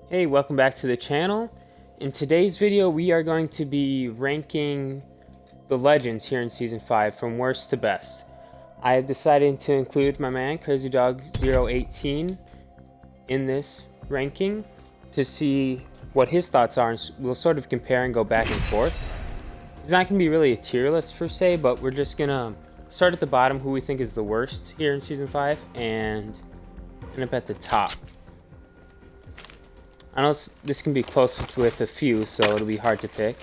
Hey, welcome back to the channel. In today's video we are going to be ranking the legends here in Season 5 from worst to best. I have decided to include my man CrazyDog018 in this ranking to see what his thoughts are, and we'll sort of compare and go back and forth. It's not going to be really a tier list per se, but we're just going to start at the bottom, who we think is the worst here in Season 5, and end up at the top. I know this can be close with a few, so it'll be hard to pick.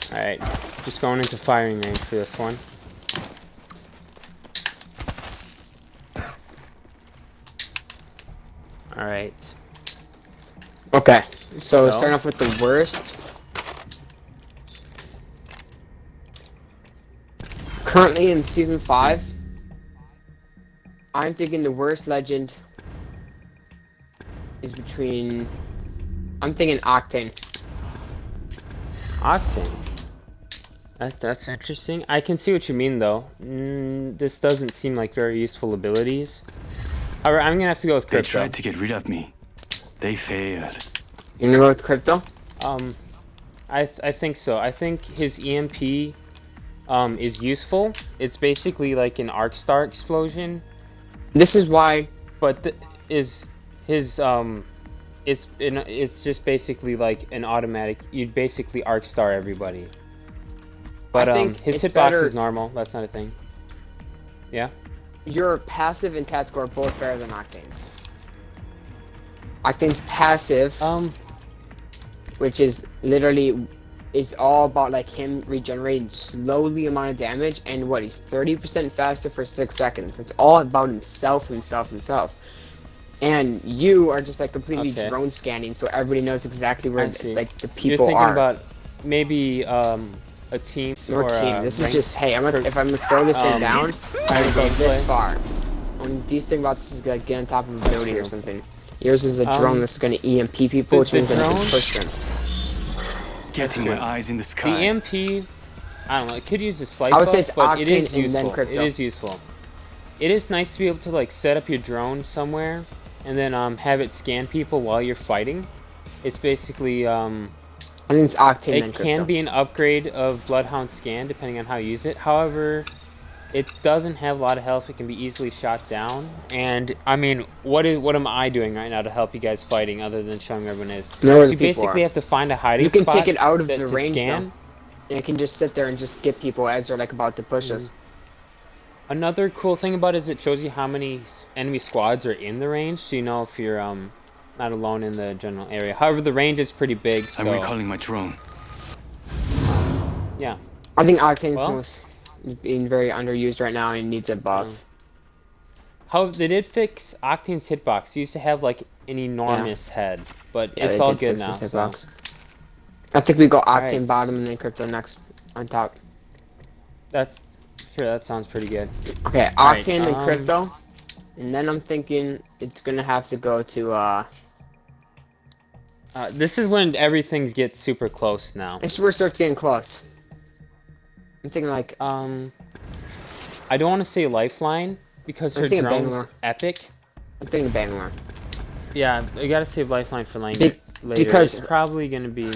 Alright, just going into firing range for this one. Alright. Okay, so starting off with the worst. Currently in Season 5, I'm thinking the worst legend is between... I'm thinking Octane. Octane. That's interesting. I can see what you mean, though. This doesn't seem like very useful abilities. However, I'm gonna have to go with Crypto. They tried to get rid of me. They failed. You gonna go with Crypto? I think so. I think his EMP is useful. It's basically like an arc star explosion. This is why. But it's just basically like an automatic. You'd basically arc star everybody. But his hitbox is normal. That's not a thing. Yeah. Your passive and tactical are both better than Octane's. Octane's passive, which is literally, it's all about like him regenerating slowly amount of damage, and what, he's 30% faster for 6 seconds. It's all about himself. And you are just like completely drone scanning, so everybody knows exactly where like the people are. You're thinking about maybe a team or team. This is just, hey, if I'm gonna throw this thing down, I'm gonna go this far. And these thing about this is like get on top of a building or something. Yours is a drone that's gonna EMP people, which means that you can push them. Getting my eyes in the sky. The EMP, I don't know, it could use a slight I would buff, say it's but it is Octane and then useful. Crypto. It is useful. It is nice to be able to like set up your drone somewhere and then have it scan people while you're fighting. It's basically I think it's Octane and it Crypto. can be an upgrade of Bloodhound Scan depending on how you use it. However, it doesn't have a lot of health. It can be easily shot down. And I mean, what am I doing right now to help you guys fighting other than showing everyone is? So you basically have to find a hiding spot. You can take it out of the range scan. though. And it can just sit there and just get people as they're like about to push us. Another cool thing about it is it shows you how many enemy squads are in the range, so you know if you're not alone in the general area. However, the range is pretty big, so... I'm recalling my drone. Yeah. I think Octane's being very underused right now and needs a buff. However, they did fix Octane's hitbox. He used to have like an enormous head, but it's all good now. So. I think we go Octane bottom and then Crypto next on top. Sure, that sounds pretty good. Okay, Octane and Crypto, and then I'm thinking it's gonna have to go to this is when everything gets super close now. This is where it starts getting close. I'm thinking like I don't want to say Lifeline because her drone's epic. I'm thinking Bangalore. Yeah, I gotta save Lifeline for later. Because it's probably gonna be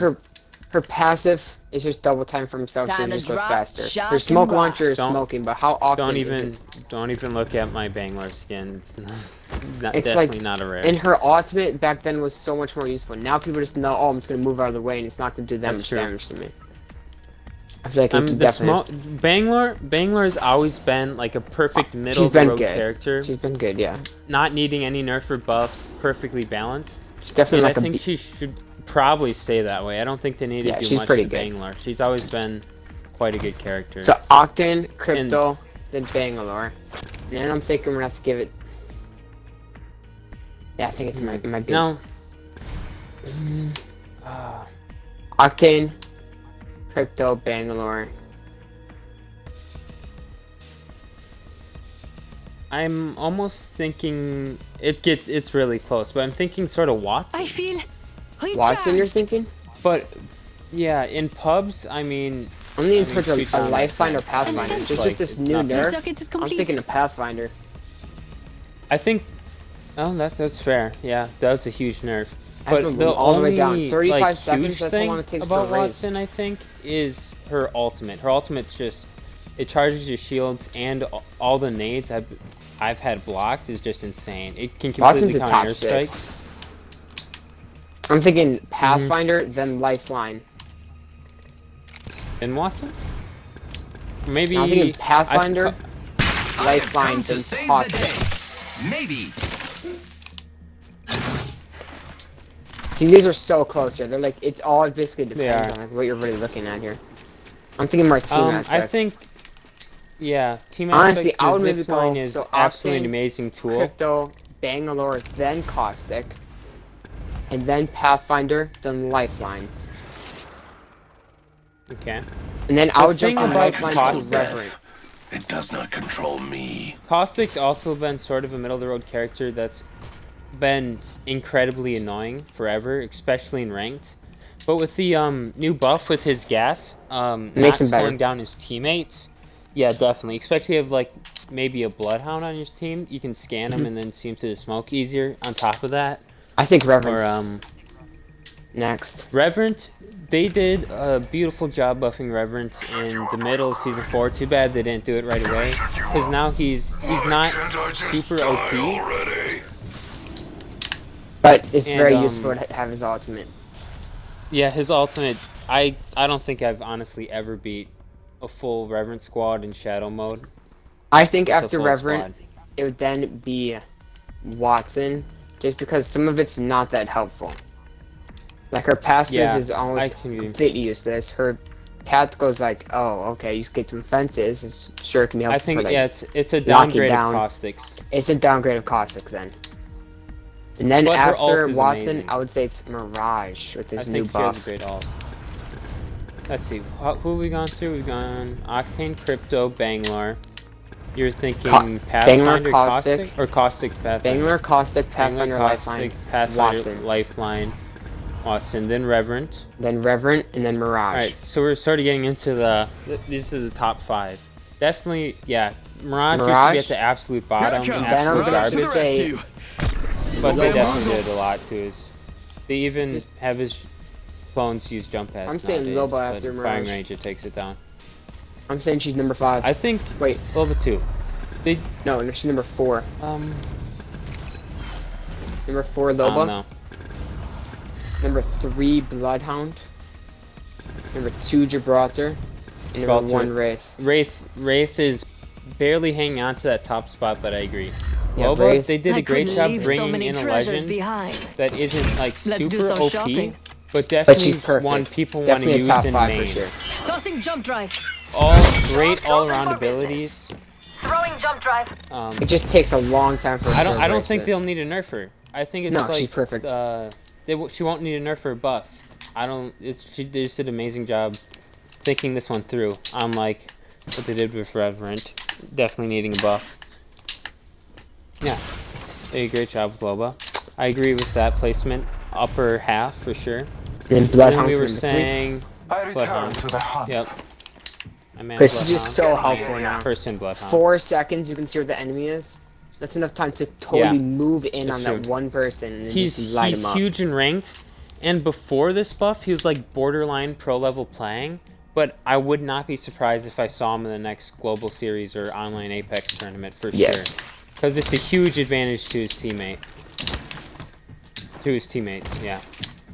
her passive is just double time for himself, so it just goes faster. Her smoke launcher is smoking, but how often don't even look at my Bangalore skin. It's it's definitely not a rare. And her ultimate back then was so much more useful. Now people just know, oh, I'm just gonna move out of the way, and it's not gonna do that much damage to me. I feel like it's definitely... Bangalore has always been like a perfect middle road character. She's been good, yeah. Not needing any nerf or buff, perfectly balanced. She's definitely I think she should probably stay that way. I don't think they need to do much to Bangalore. She's always been quite a good character. So Octane, Crypto, then Bangalore. And then I'm thinking we're gonna have to give it... Yeah, I think it might be... No. Octane, Crypto, Bangalore. I'm almost thinking it's really close, but I'm thinking sort of Watson. I feel recharged. Watson, you're thinking? But yeah, in pubs, I mean, I'm leaning towards a Lifeline or Pathfinder. Just with this new nerf, I'm thinking a Pathfinder. I think Oh, that's fair. Yeah, that was a huge nerf. I But have the all the way down. only 35 like seconds, huge that's how thing long it takes about for a race. Watson, I think, is her ultimate. Her ultimate's just it charges your shields and all the nades I've had blocked is just insane. It can completely Watson's a top counter 6. strikes. I'm thinking Pathfinder, then Lifeline. And Watson? Maybe I'm thinking Pathfinder, Lifeline, to then save the Caustic. day. Maybe. See, these are so close here. They're like, it's all basically They depends are. on like what you're really looking at here. I'm thinking more team aspect. I think, yeah, team Honestly, aspect, I would the maybe zip line go is so absolutely an Octane, amazing tool. Crypto, Bangalore, then Caustic, and then Pathfinder, then Lifeline. Okay. And then I The would jump thing from about Lifeline Caustic- to Reverend. It does not control me. Caustic's also been sort of a middle-of-the-road character that's been incredibly annoying forever, especially in ranked. But with the new buff with his gas, not Makes him better. slowing down his teammates, yeah, definitely. Especially if like maybe a Bloodhound on your team, you can scan him and then see him through the smoke easier. On top of that, I think Reverend's or next. Reverend, they did a beautiful job buffing Reverend in the middle of season 4. Too bad they didn't do it right away, because now he's not super OP. But it's And, very useful to have his ultimate. Yeah, his ultimate. I don't think I've honestly ever beat a full Reverend squad in Shadow mode. I think with a after full Reverend, squad. it would then be Watson, just because some of it's not that helpful. Like her passive Yeah, is I almost can- completely useless. Her tactical is like, oh, okay, you just get some fences. It's sure it can be helpful I think for, like, yeah, it's a knocking downgrade down. of Caustics. It's a downgrade of Caustic then. And then But her ult after is Watson, amazing. I would say it's Mirage with I his new think she has a buff. great ult. Let's see, who have we gone through? We've gone Octane, Crypto, Bangalore. You're thinking Pathfinder, Caustic. Caustic, or Caustic Pathfinder? Bangler, Caustic, Bangler, Pathfinder, Lifeline, Caustic, Pathfinder, Watson. Lifeline, Watson, then Reverend. Then Reverend, and then Mirage. Alright, so we're sort of getting into these are the top 5. Definitely, yeah, Mirage used to Mirage? be at the absolute bottom, Here I come. Then I'm absolute gonna garbage, say but they Lobo. definitely did a lot to his. They even Just- have his clones use jump pads. I'm saying nowadays, Lobo but after firing Mirage. range, it takes it down. I'm saying she's number 5. I think Wait, Lobo 2. They no, she's number 4. Number 4, I Loba. don't know. Number 3, Bloodhound. Number 2, Gibraltar. And number Gibraltar. 1, Wraith. Wraith is barely hanging on to that top spot, but I agree. Yeah, Lobo, Wraith. they did a I great couldn't job leave so bringing many in a treasures legend behind. that isn't like Let's do super some OP, shopping. but But definitely she's perfect. one people want to Definitely a use top in 5 main. for sure. Tossing jump drive. All great Drop all-around for business. abilities. Throwing jump drive. It just takes a long time for her I to don't embrace think it. they'll need a nerfer. I think it's No, like she's perfect. she won't need a nerf or a buff. They just did an amazing job thinking this one through. Unlike what they did with Reverend, definitely needing a buff. Yeah, they did a great job with Loba. I agree with that placement. Upper half for sure. Then Then Bloodhound we for were number 3. saying I return Bloodhound. to the hunt. Yep. I mean, This is just so Bloodhound. helpful now. Person Bloodhound. 4 seconds, you can see where the enemy is. That's enough time to totally Yeah. move in That's on that true. one person and then He's just light him up. huge in ranked, and before this buff, he was like borderline pro level playing. But I would not be surprised if I saw him in the next global series or online Apex tournament for Yes. sure. Because it's a huge advantage to his teammate. To his teammates, yeah.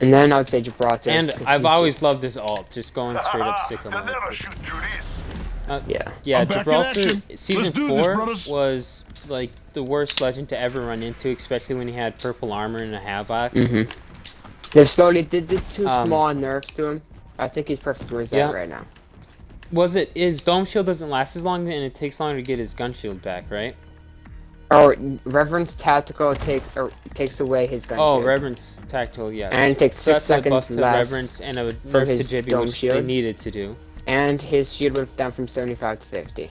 And then I would say Gibraltar. And 'cause I've he's always just- loved his ult, just going straight up sicko mode. Yeah. Yeah, I'm back in Gibraltar action. season Let's do this, 4 brothers. was like the worst legend to ever run into, especially when he had purple armor and a Havoc. They've slowly did too Um, small nerfs to him. I think he's perfect where he's Yeah. at right now. His dome shield doesn't last as long, and it takes longer to get his gun shield back, right? Or Reverend's tactical takes away his gun Oh, shield. Reverend's tactical, yeah. And it takes So 6 that's a buff seconds to less. Reverend and a for nerf to his Jibby, dome which they shield. needed to do. And his shield went down from 75 to 50.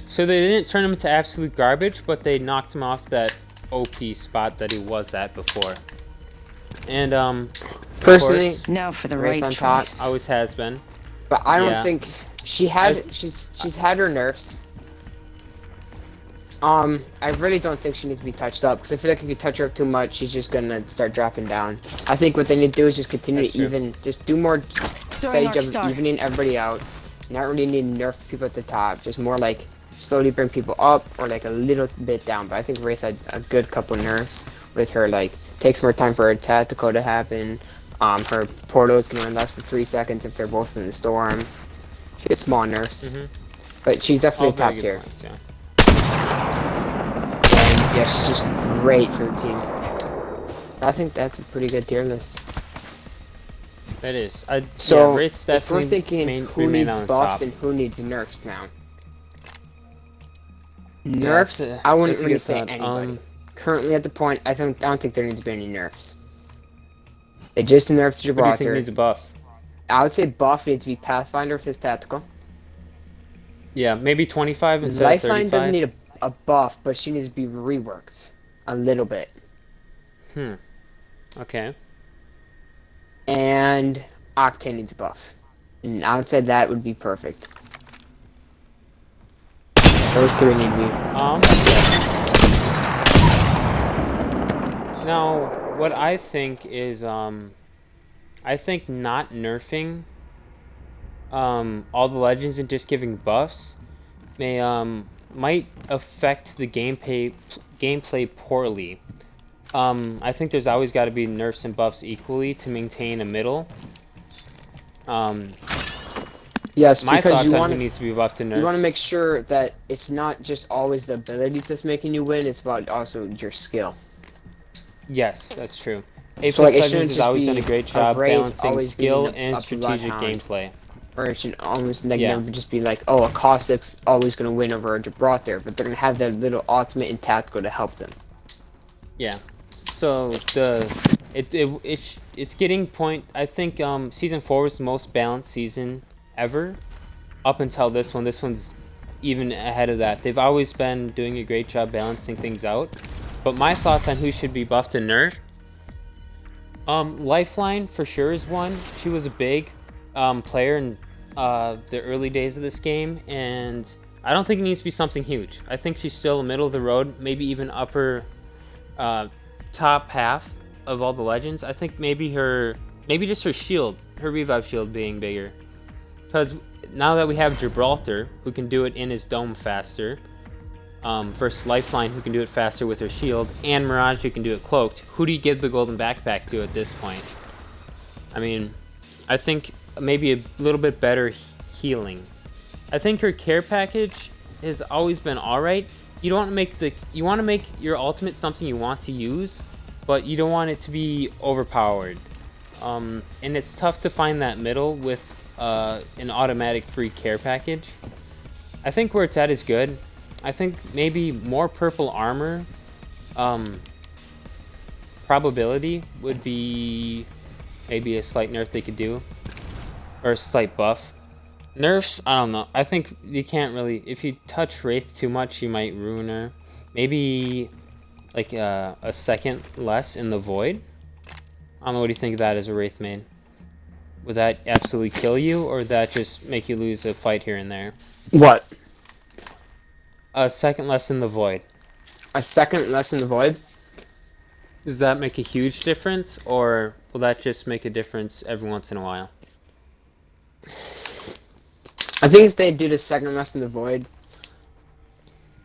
So they didn't turn him into absolute garbage, but they knocked him off that OP spot that he was at before. And Personally, of course, Now for the Wraith right on top. choice. always has been. but I don't Yeah. think she's had her nerfs. I really don't think she needs to be touched up, because I feel like if you touch her up too much, she's just gonna start dropping down. I think what they need to do is just continue to even, just do more stage of evening everybody out. Not really need to nerf the people at the top, just more like slowly bring people up, or like a little bit down. But I think Wraith had a good couple nerfs with her, like, takes more time for her tactical to happen. Her portals can only last for 3 seconds if they're both in the storm. She gets small nerfs. But she's definitely top tier. Points, yeah. And yeah, she's just great for the team. I think that's a pretty good tier list. That is. So, yeah, Wraith's if we're definitely thinking who needs buffs and who needs nerfs now. Nerfs, I wouldn't really say anybody. Currently at the point, I don't think there needs to be any nerfs. They just nerfed Gibraltar. Who do you think needs a buff? I would say buff needs to be Pathfinder with his tactical. Yeah, maybe 25 instead of 35. Lifeline doesn't need a buff, but she needs to be reworked a little bit. Okay. And Octane needs a buff. And I would say that would be perfect. Those three need to be. Now, what I think is, I think not nerfing all the legends and just giving buffs might affect the gameplay poorly. I think there's always got to be nerfs and buffs equally to maintain a middle. Yes, my because thoughts you on want who needs to be buffed and nerfed. You want to make sure that it's not just always the abilities that's making you win. It's about also your skill. Yes, that's true. So like, Legends has always done a great job balancing skill and strategic gameplay. Or it should almost never just be like, oh, a Caustic's always going to win over a Gibraltar, but they're going to have that little ultimate and tactical to help them. Yeah. So it's getting point. I think season 4 was the most balanced season ever, up until this one. This one's even ahead of that. They've always been doing a great job balancing things out. But my thoughts on who should be buffed and nerfed. Lifeline for sure is one. She was a big player in the early days of this game, and I don't think it needs to be something huge. I think she's still middle of the road, maybe even upper top half of all the legends. I think maybe just her shield, her revive shield being bigger. Because now that we have Gibraltar, who can do it in his dome faster, versus Lifeline, who can do it faster with her shield, and Mirage, who can do it cloaked, who do you give the golden backpack to at this point? I mean, I think maybe a little bit better healing. I think her care package has always been alright. You don't want to make your ultimate something you want to use, but you don't want it to be overpowered. And it's tough to find that middle with an automatic free care package. I think where it's at is good. I think maybe more purple armor probability would be maybe a slight nerf they could do, or a slight buff. Nerfs, I don't know. I think you can't really, if you touch Wraith too much, you might ruin her. Maybe like a second less in the Void. I don't know, what do you think of that as a Wraith main? Would that absolutely kill you, or would that just make you lose a fight here and there? What? A second less in the Void. A second less in the Void? Does that make a huge difference, or will that just make a difference every once in a while? I think if they did a second less in the Void,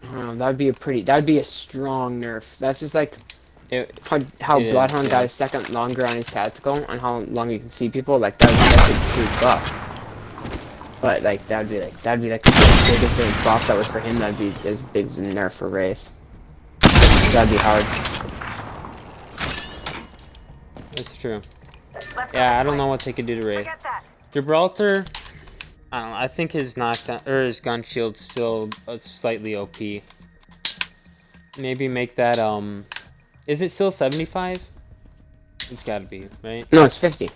that'd be a strong nerf. That's just like how Bloodhound got a second longer on his tactical, and how long you can see people. Like that's a huge buff. But like that'd be like the biggest buff that was for him. That'd be as big as a nerf for Wraith. That'd be hard. That's true. Yeah, I don't know what they could do to Wraith. Gibraltar, I don't know. I think his knockdown or his gun shield's still slightly OP. Maybe make that is it still 75? It's got to be, right? No, it's 50.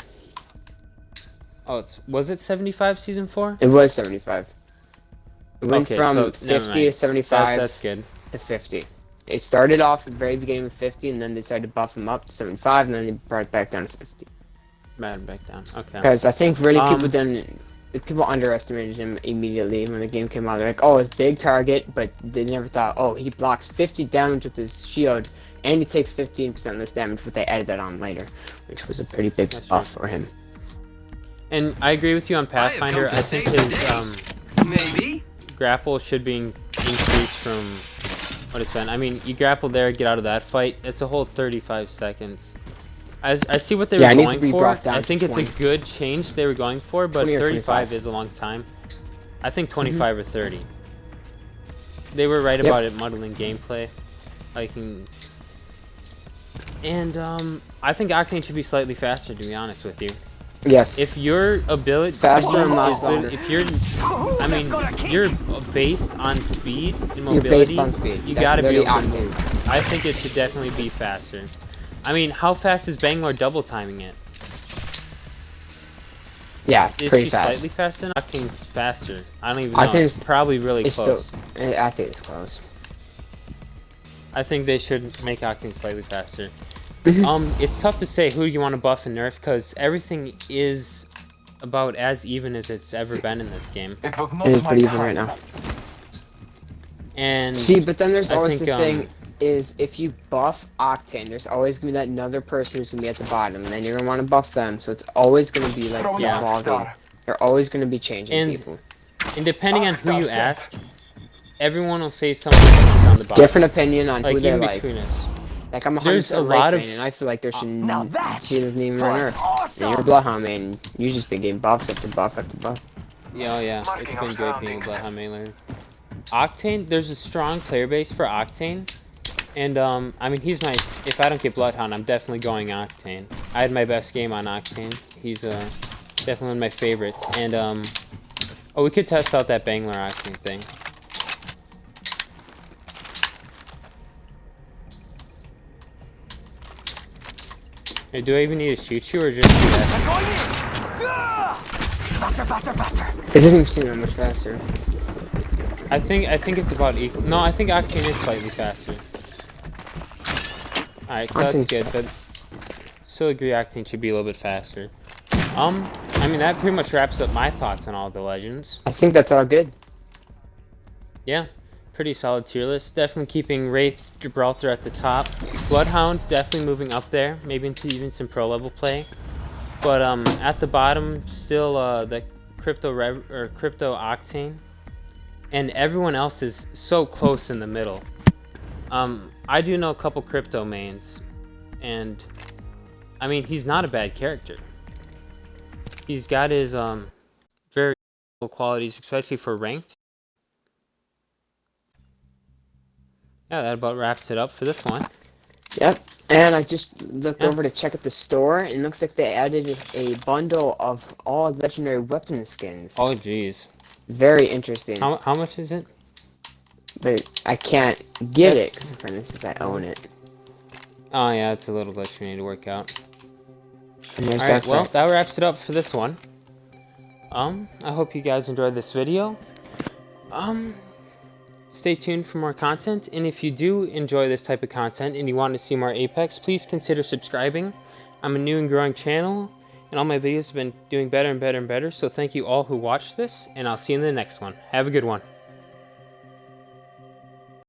Oh, was it 75 season 4? It was 75. It went from so, 50 to 75. That's good. To 50. It started off at the very beginning with 50, and then they decided to buff him up to 75, and then they brought it back down to 50. Back down. Okay. Because I think really people didn't people underestimated him immediately when the game came out. They're like, oh, it's big target, but they never thought, oh, he blocks 50 damage with his shield, and he takes 15% less damage, but they added that on later, which was a pretty big buff for him. And I agree with you on Pathfinder. I think his Maybe. grapple should be increased from what it's been. I mean, you grapple there, get out of that fight. It's a whole 35 seconds. I see what they were going for. I think it's a good change they were going for, but 35 is a long time. I think 25 or 30. They were right about it muddling gameplay. I think Octane should be slightly faster, to be honest with you. Yes. If your ability faster and longer. If you're, I mean, you're based on speed and mobility. You're based on speed. You gotta be able to move. I think it should definitely be faster. I mean, how fast is Bangalore double timing it? Yeah, pretty fast. Is she slightly faster? I think it's faster. I don't even know. I think it's probably really close. I think it's close. I think they should make Octane slightly faster. It's tough to say who you want to buff and nerf because everything is about as even as it's ever been in this game. It is pretty even right now. And see, but then there's always the thing is if you buff Octane, there's always gonna be that another person who's gonna be at the bottom, and then you're gonna want to buff them. So it's always gonna be like evolving. They're always gonna be changing people. And depending on who you ask, everyone will say something on the bottom. Different opinion on who they like. Like I'm 100% Wraith main, and I feel like there should she doesn't even run Nerfs. Awesome. And you're a Bloodhound main, you just been getting buffs after buff after buff. Yeah, it's been great being a Bloodhound mainler. Octane, there's a strong player base for Octane, and I mean he's my. If I don't get Bloodhound, I'm definitely going Octane. I had my best game on Octane. He's definitely one of my favorites, and oh, we could test out that Bangalore Octane thing. Hey, do I even need to shoot you or just do that? Faster. It doesn't even seem that much faster. I think it's about equal. No, I think Octane is slightly faster. Alright, so that's good, but still agree Octane should be a little bit faster. I mean that pretty much wraps up my thoughts on all the legends. I think that's all good. Yeah. Pretty solid tier list. Definitely keeping Wraith, Gibraltar at the top. Bloodhound definitely moving up there, maybe into even some pro level play. But at the bottom, still the Crypto Octane, and everyone else is so close in the middle. I do know a couple Crypto mains, and I mean he's not a bad character. He's got his very cool qualities, especially for ranked. Yeah, that about wraps it up for this one. Yep, and I just looked over to check at the store, and it looks like they added a bundle of all legendary weapon skins. Oh, jeez. Very interesting. How much is it? But I can't get it, because for instance, I own it. Oh, yeah, it's a little glitch we need to work out. Alright, well, that wraps it up for this one. I hope you guys enjoyed this video. Stay tuned for more content, and if you do enjoy this type of content and you want to see more Apex, please consider subscribing. I'm a new and growing channel, and all my videos have been doing better and better and better, so thank you all who watched this, and I'll see you in the next one. Have a good one.